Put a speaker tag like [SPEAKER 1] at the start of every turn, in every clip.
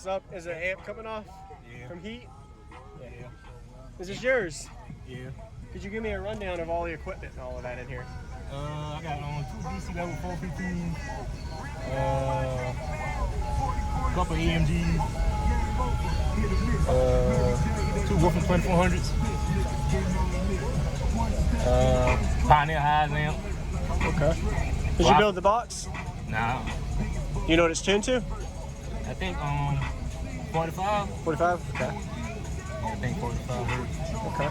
[SPEAKER 1] this up. Is an amp coming off?
[SPEAKER 2] Yeah.
[SPEAKER 1] From heat?
[SPEAKER 2] Yeah.
[SPEAKER 1] Is this yours?
[SPEAKER 2] Yeah.
[SPEAKER 1] Could you give me a rundown of all the equipment and all of that in here?
[SPEAKER 2] I got two DC level 415s, couple EMGs, two Wolfram 2400s, Pioneer highs amp.
[SPEAKER 1] Okay. Did you build the box?
[SPEAKER 2] Nah.
[SPEAKER 1] You know what it's tuned to?
[SPEAKER 2] I think 45.
[SPEAKER 1] 45? Okay.
[SPEAKER 2] I think 45 hertz.
[SPEAKER 1] Okay.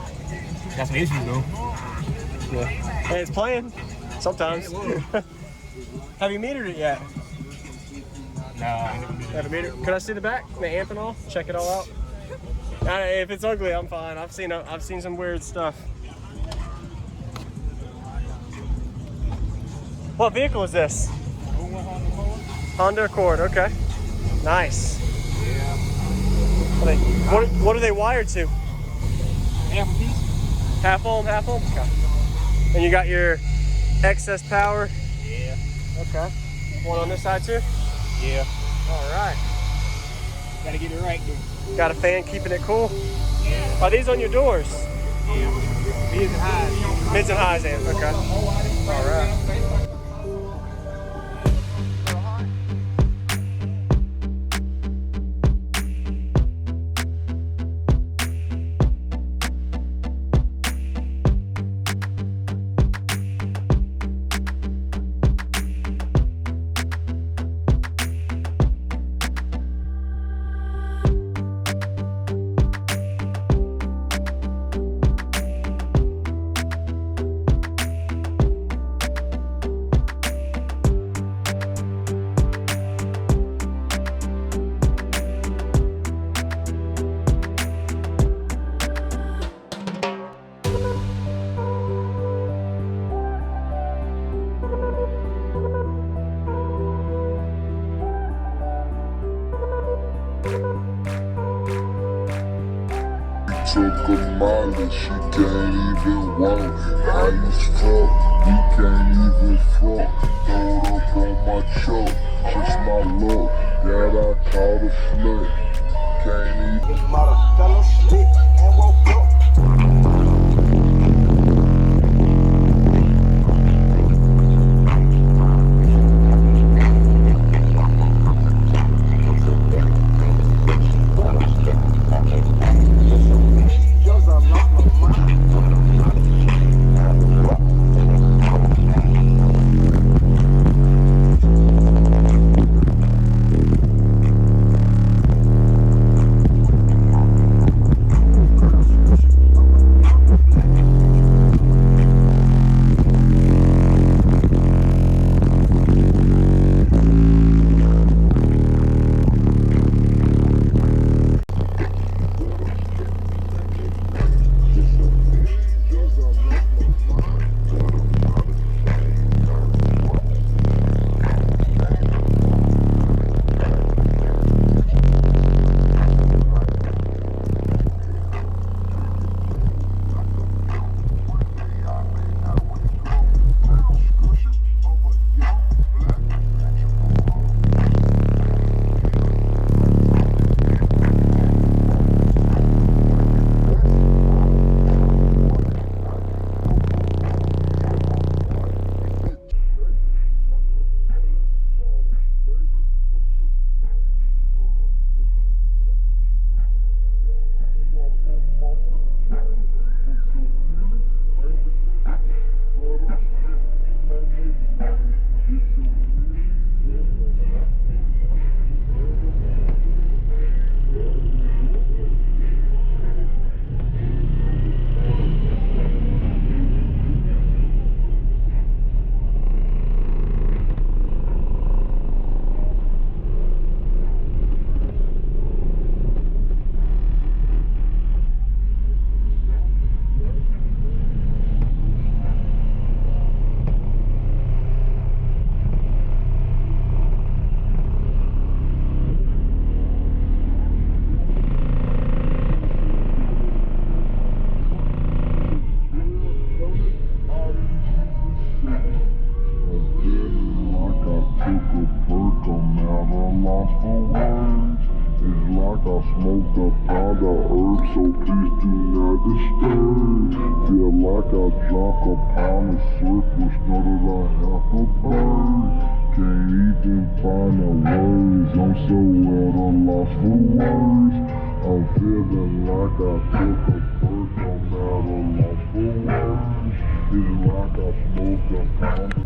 [SPEAKER 2] Got some issues though.
[SPEAKER 1] Yeah. Hey, it's playing. Sometimes. Have you metered it yet?
[SPEAKER 2] No, I never metered it.
[SPEAKER 1] Haven't metered. Can I see the back, the amp and all? Check it all out. If it's ugly, I'm fine. I've seen some weird stuff. What vehicle is this? Honda Accord. Okay. Nice.
[SPEAKER 2] Yeah.
[SPEAKER 1] What are they wired to?
[SPEAKER 2] Half a piece.
[SPEAKER 1] Half ohm, half ohm. Okay. And you got your excess power.
[SPEAKER 2] Yeah.
[SPEAKER 1] Okay. One on this side too?
[SPEAKER 2] Yeah.
[SPEAKER 1] All right.
[SPEAKER 2] Gotta get it right though.
[SPEAKER 1] Got a fan keeping it cool?
[SPEAKER 2] Yeah.
[SPEAKER 1] Are these on your doors?
[SPEAKER 2] Yeah. Mids and highs.
[SPEAKER 1] Mids and highs, amp. Okay. All right.
[SPEAKER 3] Took a molly, she can't even walk. High as fuck, we can't even fuck. Throw it up on my choke, just my luck that I call a slut. Can't even matter, fell asleep and woke up. It's like I smoked a pound of herb, so please do not disturb. Feel like I drank a pound of syrup and started a half a bird. Can't even find the words, I'm so at a loss for words. I'm feeling like I took a perk, I'm at a loss for words. It's like I smoked a pound of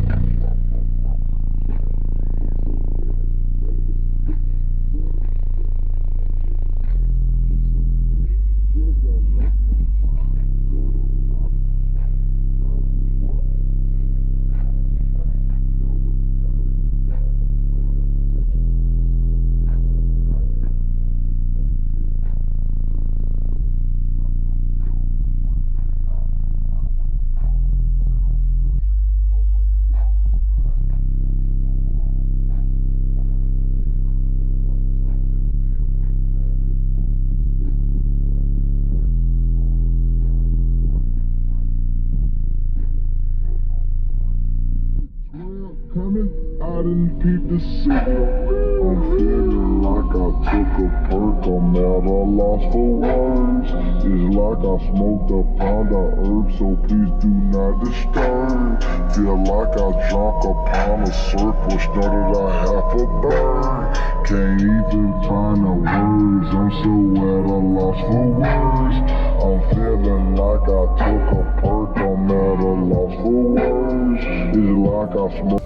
[SPEAKER 3] coming, I didn't peep the signal. I'm feeling like I took a perk, I'm at a loss for words. It's like I smoked a pound of herb, so please do not disturb. Feel like I drank a pound of syrup or started a half a bird. Can't even find the words, I'm so at a loss for words. I'm feeling like I took a perk, I'm at a loss for words. It's like I smoked.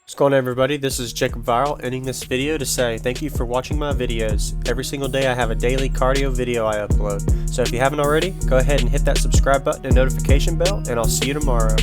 [SPEAKER 1] What's going on, everybody? This is JacobViral, ending this video to say thank you for watching my videos. Every single day I have a daily cardio video I upload. So if you haven't already, go ahead and hit that subscribe button and notification bell, and I'll see you tomorrow.